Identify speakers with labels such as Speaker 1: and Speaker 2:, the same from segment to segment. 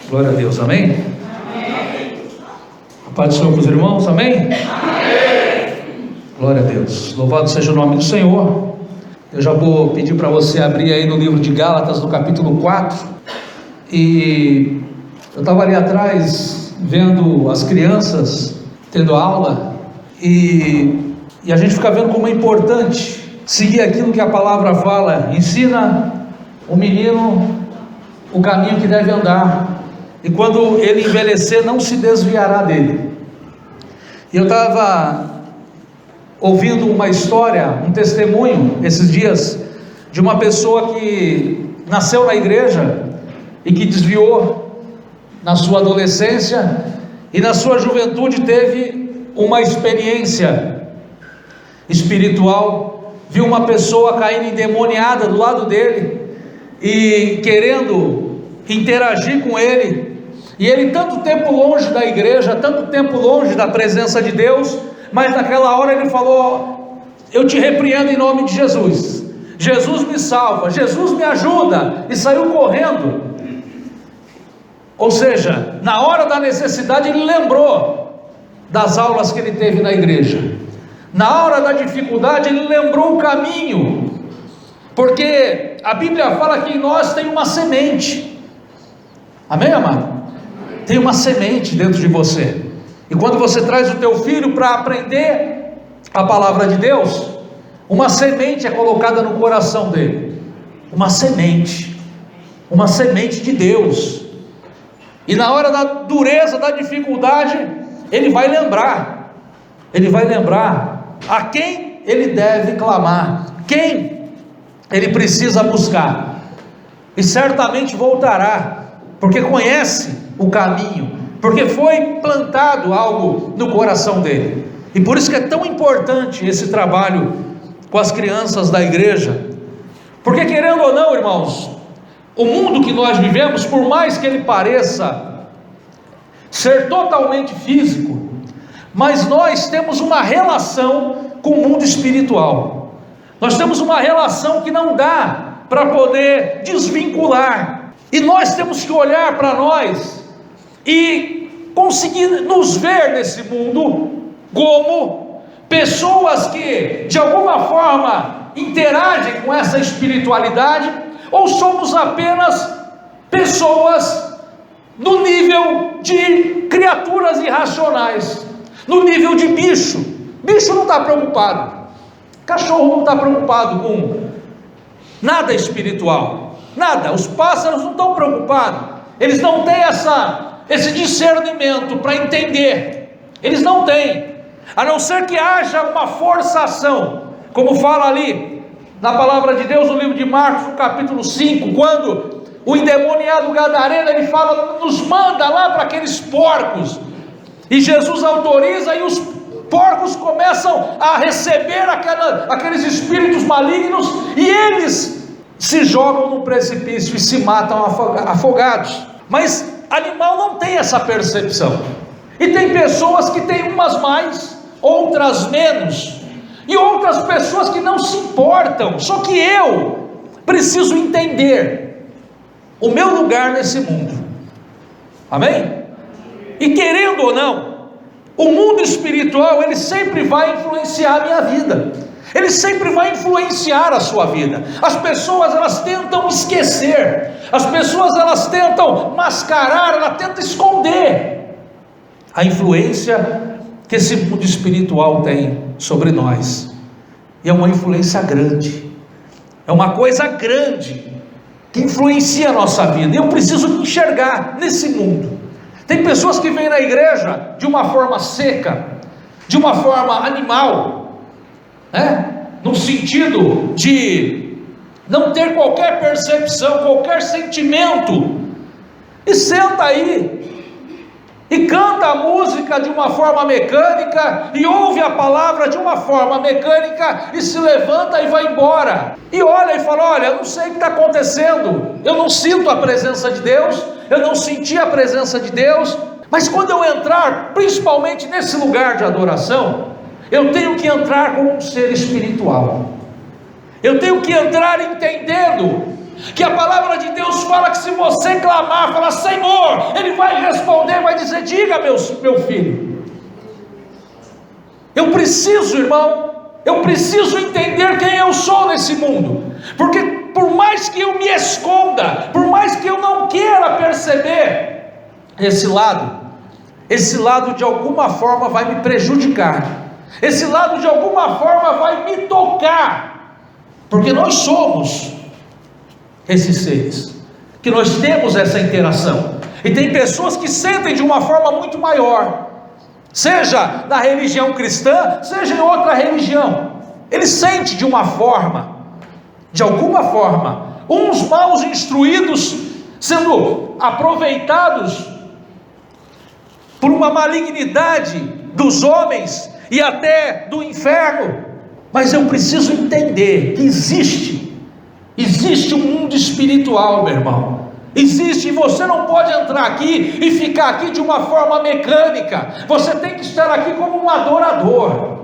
Speaker 1: Glória a Deus, amém? Amém. A paz do Senhor para os irmãos, amém? Amém. Glória a Deus, louvado seja o nome do Senhor. Eu já vou pedir para você abrir aí no livro de Gálatas, no capítulo 4. E eu estava ali atrás, vendo as crianças tendo aula, e a gente fica vendo como é importante seguir aquilo que a palavra fala. Ensina o menino o caminho que deve andar, e quando ele envelhecer não se desviará dele. E eu estava ouvindo uma história, um testemunho esses dias, de uma pessoa que nasceu na igreja e que desviou na sua adolescência, e na sua juventude teve uma experiência espiritual, viu uma pessoa cair endemoniada do lado dele e querendo interagir com ele, e ele tanto tempo longe da igreja, tanto tempo longe da presença de Deus, mas naquela hora ele falou: eu te repreendo em nome de Jesus, Jesus me salva, Jesus me ajuda, e saiu correndo. Ou seja, na hora da necessidade ele lembrou das aulas que ele teve na igreja, na hora da dificuldade ele lembrou o caminho, porque a Bíblia fala que em nós tem uma semente, amém, amado? Tem uma semente dentro de você, e quando você traz o teu filho para aprender a palavra de Deus, uma semente é colocada no coração dele, uma semente de Deus, e na hora da dureza, da dificuldade, ele vai lembrar a quem ele deve clamar, quem ele precisa buscar, e certamente voltará, porque conhece o caminho, porque foi plantado algo no coração dele. E por isso que é tão importante esse trabalho com as crianças da igreja, porque querendo ou não, irmãos, o mundo que nós vivemos, por mais que ele pareça ser totalmente físico, mas nós temos uma relação com o mundo espiritual, nós temos uma relação que não dá para poder desvincular, e nós temos que olhar para nós e conseguir nos ver nesse mundo como pessoas que de alguma forma interagem com essa espiritualidade, ou somos apenas pessoas no nível de criaturas irracionais, no nível de bicho. Bicho não está preocupado, cachorro não está preocupado com nada espiritual, nada. Os pássaros não estão preocupados, eles não têm esse discernimento para entender, eles não têm, a não ser que haja uma forçação, como fala ali na palavra de Deus, no livro de Marcos, no capítulo 5, quando o endemoniado gadareno, ele fala, nos manda lá para aqueles porcos, e Jesus autoriza, e os porcos começam a receber aqueles espíritos malignos, e eles se jogam no precipício e se matam afogados. Mas animal não tem essa percepção, e tem pessoas que têm umas mais, outras menos, e outras pessoas que não se importam. Só que eu preciso entender o meu lugar nesse mundo, amém? E querendo ou não, o mundo espiritual, ele sempre vai influenciar a minha vida, ele sempre vai influenciar a sua vida. As pessoas, elas tentam esquecer, as pessoas, elas tentam mascarar, elas tentam esconder a influência que esse mundo espiritual tem sobre nós, e é uma influência grande, é uma coisa grande, que influencia a nossa vida, e eu preciso enxergar nesse mundo. Tem pessoas que vêm na igreja de uma forma seca, de uma forma animal, no sentido de não ter qualquer percepção, qualquer sentimento, e senta aí, e canta a música de uma forma mecânica, e ouve a palavra de uma forma mecânica, e se levanta e vai embora, e olha e fala: olha, eu não sei o que está acontecendo, eu não sinto a presença de Deus, eu não senti a presença de Deus. Mas quando eu entrar, principalmente nesse lugar de adoração, eu tenho que entrar como um ser espiritual, eu tenho que entrar entendendo que a palavra de Deus fala que se você clamar, falar Senhor, Ele diga, meu filho. Eu preciso, irmão, eu preciso entender quem eu sou nesse mundo, porque por mais que eu me esconda, por mais que eu não queira perceber, esse lado de alguma forma vai me prejudicar, esse lado de alguma forma vai me tocar, porque nós somos esses seres, que nós temos essa interação, e tem pessoas que sentem de uma forma muito maior, seja na religião cristã, seja em outra religião, ele sente de uma forma, de alguma forma, uns mal instruídos, sendo aproveitados por uma malignidade dos homens, e até do inferno. Mas eu preciso entender que existe um mundo espiritual, meu irmão, existe, e você não pode entrar aqui e ficar aqui de uma forma mecânica, você tem que estar aqui como um adorador,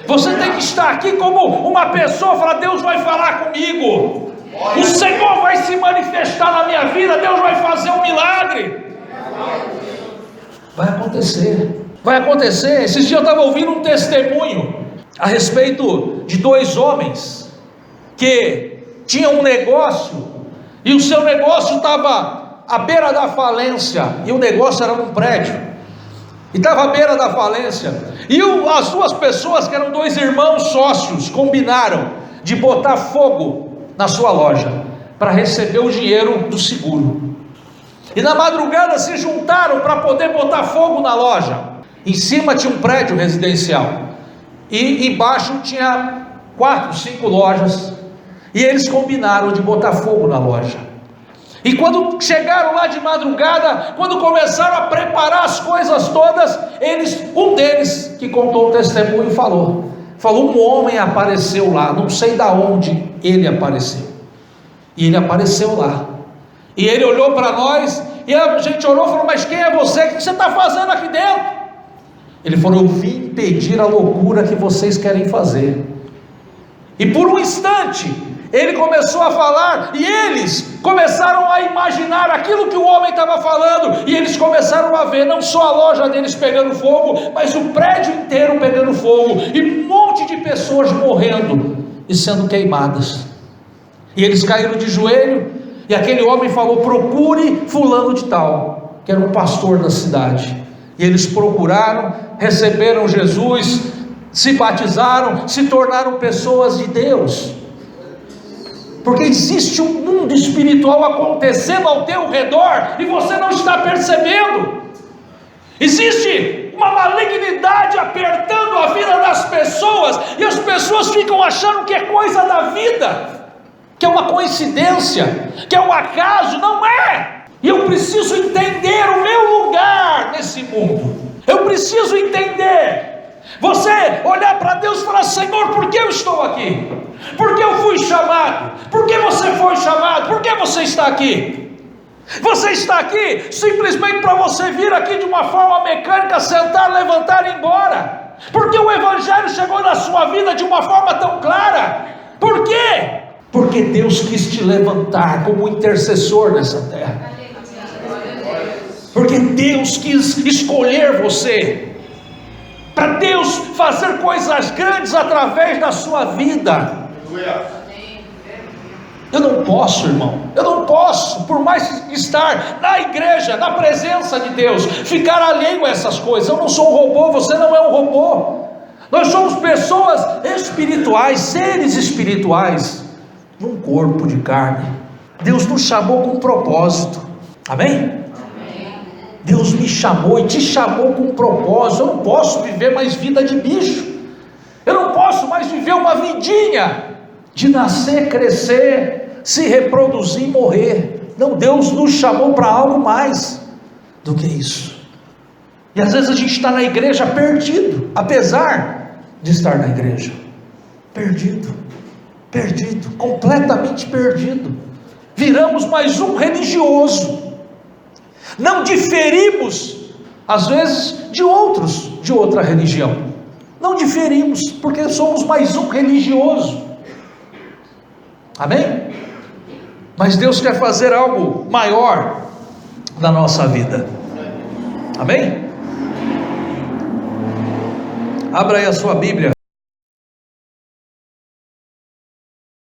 Speaker 1: você tem que estar aqui como uma pessoa, falar: Deus vai falar comigo, o Senhor vai se manifestar na minha vida, Deus vai fazer um milagre, vai acontecer. Esses dias eu estava ouvindo um testemunho a respeito de dois homens que tinham um negócio, e o seu negócio estava à beira da falência, e o negócio era num prédio, e estava à beira da falência, e as duas pessoas, que eram dois irmãos sócios, combinaram de botar fogo na sua loja, para receber o dinheiro do seguro, e na madrugada se juntaram para poder botar fogo na loja. Em cima tinha um prédio residencial, e embaixo tinha 4, 5 lojas, e eles combinaram de botar fogo na loja. E quando chegaram lá de madrugada, quando começaram a preparar as coisas todas, um deles que contou o testemunho falou, um homem apareceu lá, não sei da onde ele apareceu, e ele apareceu lá, e ele olhou para nós, e a gente orou e falou: mas quem é você? O que você está fazendo aqui dentro? Ele falou: eu vim impedir a loucura que vocês querem fazer. E por um instante ele começou a falar, e eles começaram a imaginar aquilo que o homem estava falando, e eles começaram a ver não só a loja deles pegando fogo, mas o prédio inteiro pegando fogo, e um monte de pessoas morrendo e sendo queimadas. E eles caíram de joelho, e aquele homem falou: procure fulano de tal, que era um pastor da cidade. E eles procuraram, receberam Jesus, se batizaram, se tornaram pessoas de Deus, porque existe um mundo espiritual acontecendo ao teu redor, e você não está percebendo. Existe uma malignidade apertando a vida das pessoas, e as pessoas ficam achando que é coisa da vida, que é uma coincidência, que é um acaso. Não é. E eu preciso entender o meu lugar nesse mundo, eu preciso entender. Você olhar para Deus e falar: Senhor, por que eu estou aqui? Por que eu fui chamado? Por que você foi chamado? Por que você está aqui? Você está aqui simplesmente para você vir aqui de uma forma mecânica, sentar, levantar e ir embora? Porque o Evangelho chegou na sua vida de uma forma tão clara. Por quê? Porque Deus quis te levantar como intercessor nessa terra, porque Deus quis escolher você, para Deus fazer coisas grandes através da sua vida. Eu não posso, irmão, eu não posso, por mais estar na igreja, na presença de Deus, ficar alheio a essas coisas. Eu não sou um robô, você não é um robô. Nós somos pessoas espirituais, seres espirituais, num corpo de carne. Deus nos chamou com um propósito, amém? Deus me chamou e te chamou com um propósito. Eu não posso viver mais vida de bicho, eu não posso mais viver uma vidinha de nascer, crescer, se reproduzir e morrer. Não, Deus nos chamou para algo mais do que isso. E às vezes a gente está na igreja perdido, apesar de estar na igreja, perdido, completamente perdido. Viramos mais um religioso. Não diferimos, às vezes, de outros, de outra religião. Não diferimos, porque somos mais um religioso. Amém? Mas Deus quer fazer algo maior na nossa vida. Amém? Abra aí a sua Bíblia.